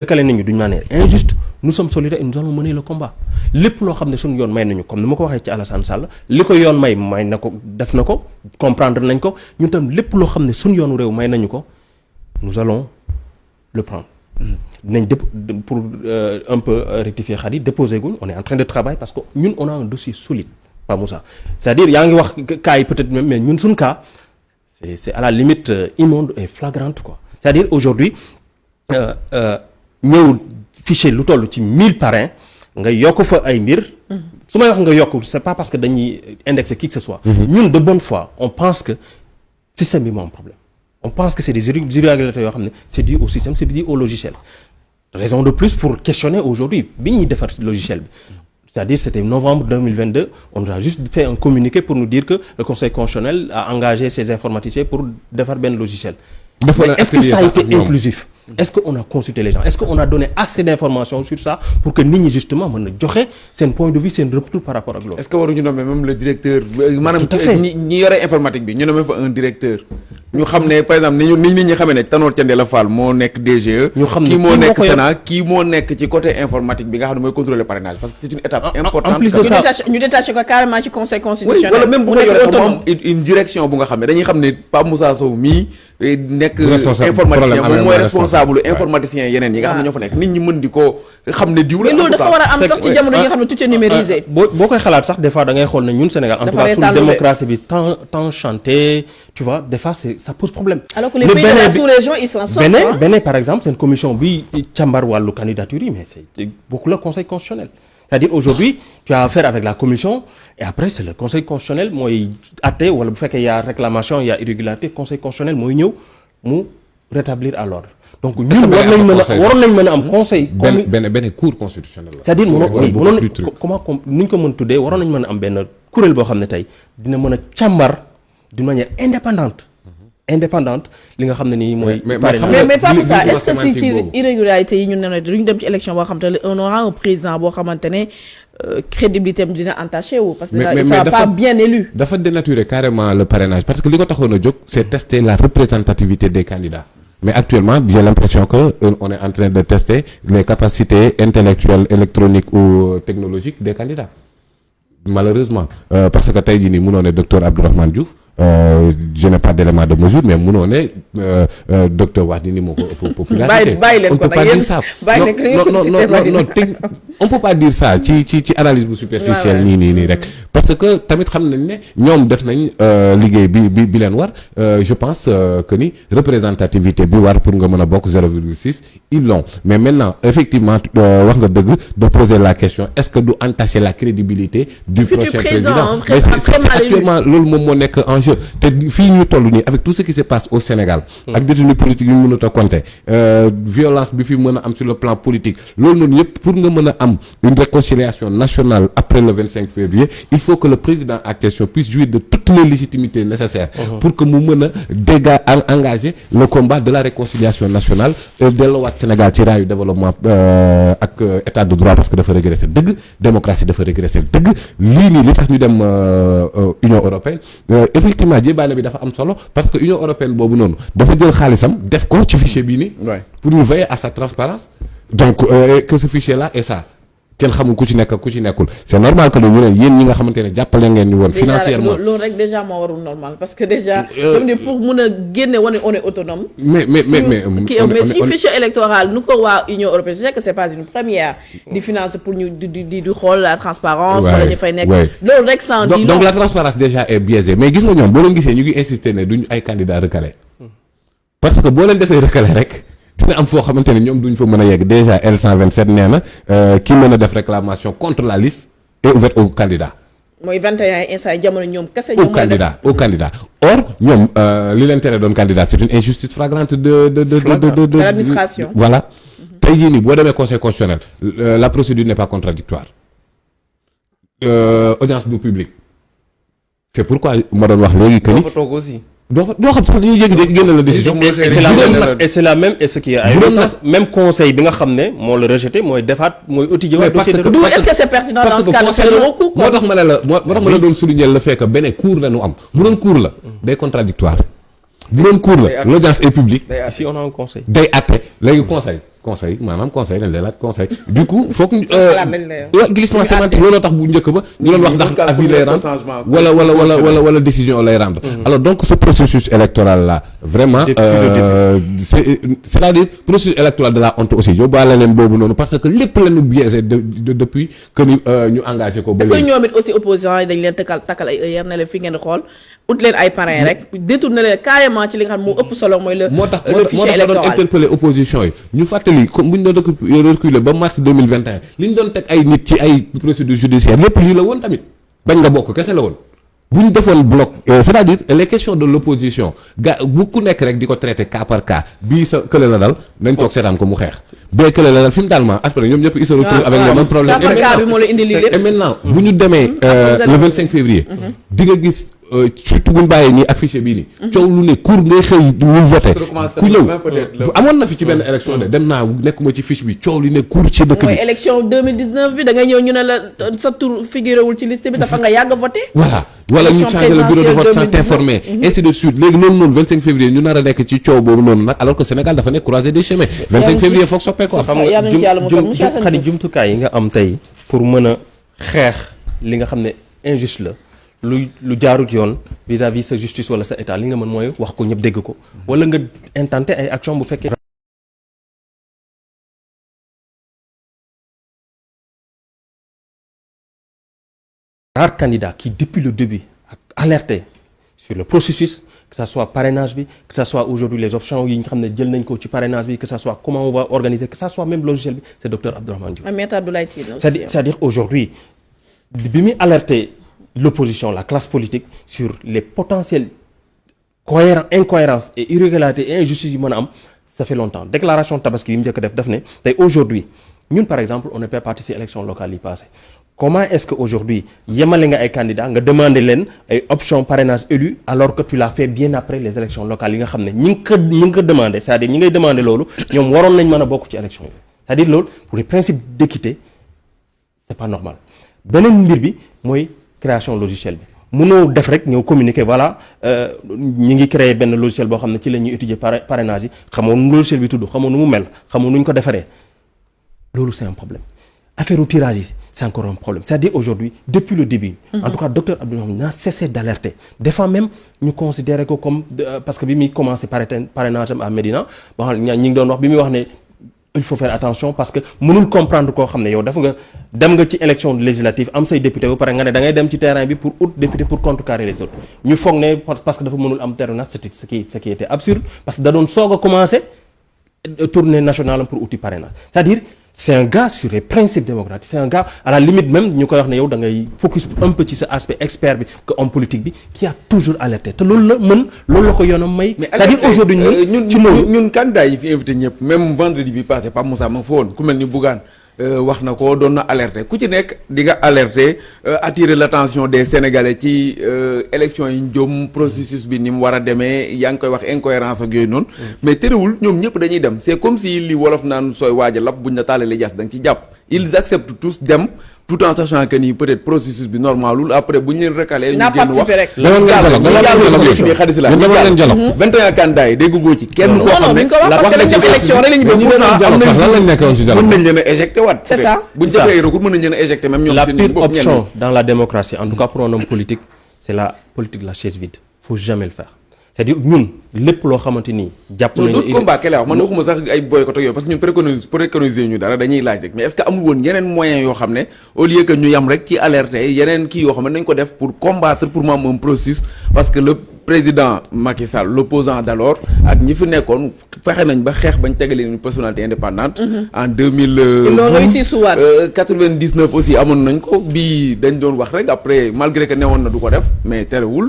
recalé nañu d'une manière injuste nous sommes solidaires et nous allons mener le combat lépp loo xam ne suñu yoon may nañu comme ni ma ko waxee ci Alassane Sall li ko yoon may na ko def na ko comprendre nañ ko ñun tam lépp loo xam ne suñu yoonu réew may nañu ko nous allons le prendre. dinañ pour un peu rectifier Khady déposer guñ on est en train de travailler parce que ñun on a un dossier solide pas Moussa c'est-à-dire yaa ngi wax cas yi peut-être même mais ñun suñu cas c'est à la limite immonde et flagrante quoi c'est-à-dire aujourd'hui ñëw fichier lu toll ci 1000 parrains nga yokk fa ay mbir. su may wax nga yokk c'est pas parce que dañuy indexer qui que ce soit. ñun de bonne foi on pense que système bi moo am problème. on pense que c'est des irrégularités yoo xam ne c'est dû au système c'est dû au logiciel. raison de plus pour questionner aujourd'hui bi ñuy defar logiciel bi. c'est-à-dire c'était novembre 2022 on a juste fait un communiqué pour nous dire que le conseil constitutionnel a engagé ses informaticiens pour defar benn logiciel. mais est-ce que ça a été inclusif? Est-ce qu'on a consulté les gens? Est-ce qu'on a donné assez d'informations sur ça pour que nit ñi justement mën na joxe seen point de vue seen retour par rapport ak loolu? Est-ce que waruñu nommer même le directeur maanaam ñi yore informatique bi ñu nommer fa un directeur ñu xam ne par exemple ni nit ñi xamee ne Tanor Thiendella Fall moo nekk DGE kii moo nekk Sénat kii moo nekk ci côté informatique bi nga xam ne mooy contrôler parrainage parce que c'est une étape importante. En plus de ça ñu détaché ko carrément ci conseil constitutionnel. wala même bu ko yore moom une direction bu nga xam ne dañuy xam ne Pape Moussa Sow mii nekk informaticien moom mooy responsable informaticien yeneen yi nga xam ne ñoo fa nekk nit ñi mën di ko xam ne diw la. mais loolu dafa war a am sax ci jamono yi nga xam ne tout est numérisé. boo koy xalaat sax des fois da ngay xool ne ñun Sénégal en tout cas suñu démocratie bi tant chanté tu vois des fois ça pose problème. alors que les pays de la sous-région ils s'en sortent. Bénin par exemple c'est une commission bi càmbar wàllu candidature yi mais c'est beaucoup le conseil constitutionnel. c'est-à-dire aujourd'hui tu as affaire avec la commission et après c'est le conseil constitutionnel mooy àtte wala bu fekkee y a réclamation y a irrégularité conseil constitutionnel mooy ñëw mu rétablir à l'ordre donc ñun waroon nañ mën a am conseil benn cour constitutionnelle la c'est-à-dire mënoon comment ni ñu ko mën tuddee waroon nañ mën a am benn kuréel boo xam ne tey dina mën a càmbar d'une manière indépendante li nga xam ne nii mooy. mais pas pour ça est-ce que ci irrégularité yi ñu ne duñ dem ci élection boo xamante ne on aura un président boo xamante ne crédibilité am dina entaché wu. parce que il sera pas bien élu. dafa dénaturer carrément le parrainage parce que li ko taxoon a jóg c'est tester la représentativité des candidats. mais actuellement j'ai l'impression que on est en train de tester les capacités intellectuelles électroniques ou technologiques des candidats malheureusement parce que tey jii nii mënoo ne docteur Abdourahmane Diouf. Je n'ai pas d'élément de mesure mais mënoo ne docteur Wardini moo ko ëpp popularité. bàyyi leen ko nag yéen non on peut pas dire ça ci analyse bu superficielle nii rek parce que tamit xam nañ ne ñoom def nañ liggéey bi leen war je pense que ni représentativité bi war pour nga mën a bokk 0,6 ils l'ont mais maintenant effectivement wax nga dëgg de poser la question est-ce que du entacher la crédibilité du prochain président mais c'est actuellement loolu moom moo nekk en jeu te fii ñu toll nii avec tout ce qui se passe au Sénégal ak détenus politiques yu ñu mënut a compter violence bi fi mën a am sur le plan politique loolu noonu yëpp pour nga mën a am une réconciliation nationale après le 25 février il faut que le président en question puisse jouir de toutes les légitimités nécessaires pour que mu mën a engager le combat de la réconciliation nationale delloowaat Sénégal ci raayu développement ak état de droit parce que dafa régresser dëgg démocratie dafa régresser dëgg lii nii li tax ñu dem Union européenne effectivement jébaane bi dafa am solo parce que Union européenne boobu noonu dafa jël xaalisam def ko ci fichier bii nii pour ñu veiller à sa transparence donc que ce fichier là est ça kenn xamul ku ci nekk ku ci nekkul c'est normal que ñu ne yéen ñi nga xamante ne jàppale ngeen ñu woon financièrement loolu rek déjà moo warul normal parce que déjà comme ni pour mun a génne wane on est autonome mais suñu fichier électoral nu ko waa Union européenne je sais que c'est pas une première di financer pour ñu di xool la transparence wala ñu fay nekk loolu rek sans dire donc la transparence déjà est biaisée mais gis nga ñoom boo leen gisee ñu ngi insister ne duñ ay candidats recalés parce que boo leen defee recalé rek dina am foo xamante ne ñoom duñ fa mën a yegg déjà L127 nee na ki mën a def réclamation contre la liste est ouverte aux candidats. mooy 21 instant jamono ñoom kese. aux candidats or ñoom li leen tere doon candidat c'est une injustice flagrante de l'administration. voilà tey jii nii boo demee conseil constitutionnel la procédure n'est pas contradictoire audience du public c'est pourquoi ma doon wax léegi que ni. doo xam sax dañuy jékki-jékki génne la décision. et c'est la même et ce qui est même conseil bi nga xam ne moo la rejeté mooy defaat mooy étudier waat dossier de recours. est-ce que c'est pertinent dans ce cas de faire le recours moo tax ma la doon souligner le fait que benn cours la ñu am bu doon cours la day contradictoire bu doon cours la l'audience est publique ici on a un conseil day àtte léegi conseil conseil maanaam conseil dañ lay laaj conseil du coup foog glissement sémantique looloo tax bu njëkk ba ñu doon wax ndax avis lay rendre wala décision lay rendre alors donc ce processus électoral là vraiment c'est-à-dire processus électoral de la honte aussi yóbbaale leen boobu noonu parce que lépp lañu biaisé depuis que ñu engagé ko ba léegi ñoom it aussi opposants yi dañ leen takkal ay heures ne leen fi ngeen xool ut leen ay parrain rek détourné leen carrément ci li nga xam moo ëpp solo mooy le fichier électoral doon interpeller opposition yi ñu fàttali comme bu ñu doon reculer ba mars 2021 li ñu doon teg ay nit ci ay procédure judiciaire lépp lii la woon tamit bañ nga bokk kese la woon bu ñu defoon bloc c'est-à-dire les questions de l'opposition bu ku nekk rek di ko traiter cas par cas bii sa kële la dal nañ toog seetaan ko mu xeex bee kële la dal fi mu daal ma après ñoom ñëpp ils se retrouvent avec le même problème et maintenant bu ñu demee le 25 février di nga gis surtout bu ñu bàyyee nii ak fichier bii nii coow lu ne cour ngay xëy ñu voté ku ñëw amoon na fi ci benn élection de dem naa nekkuma ci fiche bi coow li ne cour ci dëkk bi mooy élection 2019 bi da ngay ñëw ñu ne la sa tur figuré wul ci liste bi dafa nga yàgg voté voilà wala ñu changer le bureau de vote sans t'informer ainsi de suite léegi loolu noonu 25 février ñu nar a nekk ci coow boobu noonu nag alors que Sénégal dafa nekk croisée des chemins 25 février foog soppeeku xam nga xadi jumtukaay yi nga am tey pour mën a xeex li nga xam ne injuste la lu jaarut yoon vis-à-vis sa justice wala sa état li nga mën mooy wax ko ñëpp dégg ko wala nga intenté ay action bu fekkee rares candidats qui depuis le début a alerté sur le processus que ça soit parrainage bi que ça soit aujourd'hui les options yi nga xam ne jël nañ ko ci parrainage bi que ça soit comment on va organiser que ça soit même logiciel bi c'est docteur Abdourahmane Diouf c'est-à-dire aujourd'hui bi muy alerté l'opposition, la classe politique sur les potentielles incohérences et irrégularités et injustices yi mën a am ça fait longtemps déclaration tabaski yi mu njëkk def ne tey aujourd'hui ñun par exemple on ne peut pas participer élections locales yi passé comment est-ce que aujourd'hui yemale nga ay candidats nga demander leen ay options parrainage élu alors que tu l'as fait bien après les élections locales yi nga xam ne ñi ngi ko demandé c'est-à-dire ñi ngay demander loolu ñoom waroon nañ mën a bokk ci élections yi c'est-à-dire loolu pour les principes d'équité c'est pas normal beneen mbir bi mooy création logiciel bi mënoo def rek ñëw communiquer voilà ñi ngi créer benn logiciel boo xam ne ci la ñuy étudier parrainage yi xamoo nu logiciel bi tudd xamoo nu mu mel xamoo nu ñu ko defaree loolu c'est un problème affaire u tirage yi c'est encore un problème c'est-à-dire aujourd'hui depuis le début en tout cas docteur Abdourahmane n'a cessé d'alerter des fois même ñu considérer ko comme parce que bi muy commencé parrainage am à Médina ba xam ñi ngi doon wax bi muy wax ne il faut faire attention parce que mënul comprendre koo xam ne yow dem nga ci élection législative am say député ba pare nga ne da ngay dem ci terrain bi pour out député pour contrecarrer les autres ñu foog ne parce que dafa mënul am terrain ce qui était absurde parce que da doon soog a commencer tournée nationale pour outil parrainage c'est-à-dire c'est un gars sur les principes démocratiques c'est un gars à la limite même ñu koy wax ne yow da ngay focus un peu ci sa aspect expert bi que homme politique bi qui a toujours alerté te loolu la ko yoonam may c'est-à-dire aujourd'hui ñun candidat yi fi invité ñëpp même vendredi bi passé Pape Moussa ma fa woon ku mel ni Bougane wax na ko doon na alerter ku ci nekk di nga alerter attirer l'attention des Sénégalais ci élection yi ñu jëm processus bi ni mu war a demee yaa ngi koy wax incohérence ak yooyu noonu mais terewul ñoom ñëpp dañuy dem c'est comme si li wolof naan sooy waaj a lap buñ la taalalee jas da nga ci jàpp ils acceptent tous dem tout en sachant que ni peut-être processus bi normalul après bu ñu leen recalé ñu génn wax xadis la 21 candidats yi dégg goo ci kenn koo xam ne wax na ci élection rek lañu bëgg mën nañ leen a éjecté waat c'est ça bu ñu defee recours mën nañ leen a éjecté même ñoom la pire option dans la démocratie en tout cas pour un homme politique c'est la politique de la chaise vide faut jamais le faire c'est-à-dire ñun lépp loo xamante ni jàpp nañu d'autres combats kele wax man waxuma sax ay boycott ak yooyu parce que ñun préconiser ñu dara dañuy laaj rek mais est-ce que amul woon yeneen moyens yoo xam ne au lieu que ñu yam rek ci alerter yeneen kii yoo xam ne nañ ko def pour combattre pour mu am un processus parce que le président Macky Sall l'opposant d'alors ak ñi fi nekkoon fexe nañ ba xeex bañ tegalee une personnalité indépendante en 99 aussi amoon nañ ko bii dañ doon wax rek après malgré que newoon na du ko def mais terewul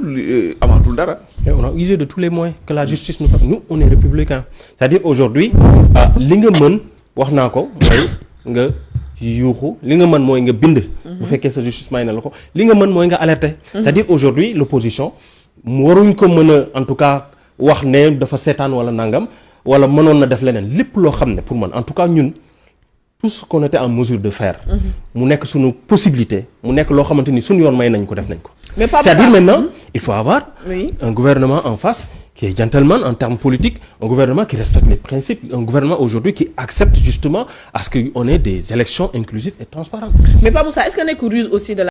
amatul dara. Et on a usé de tous les moyens que la justice nous on est républicain c'est-à-dire aujourd'hui li nga mën wax naa ko mooy nga yuuxu li nga mën mooy nga bind bu fekkee sa justice may na la ko li nga mën mooy nga alerter c'est-à-dire aujourd'hui l'opposition waruñ ko mën a en tout cas wax ne dafa seetaan wala nangam wala mënoon na def leneen lépp loo xam ne pour man en tout cas ñun tout ce qu'on était en mesure de faire mu nekk suñu possibilité mu nekk loo xamante ni suñu yoon may nañ ko def nañ ko c'est-à-dire maintenant il faut avoir un gouvernement en face qui est gentleman en termes politiques, un gouvernement qui respecte les principes, un gouvernement aujourd'hui qui accepte justement à ce qu'on ait des élections inclusives et transparentes. Mais pas Moussa, est-ce qu'on est curieux aussi de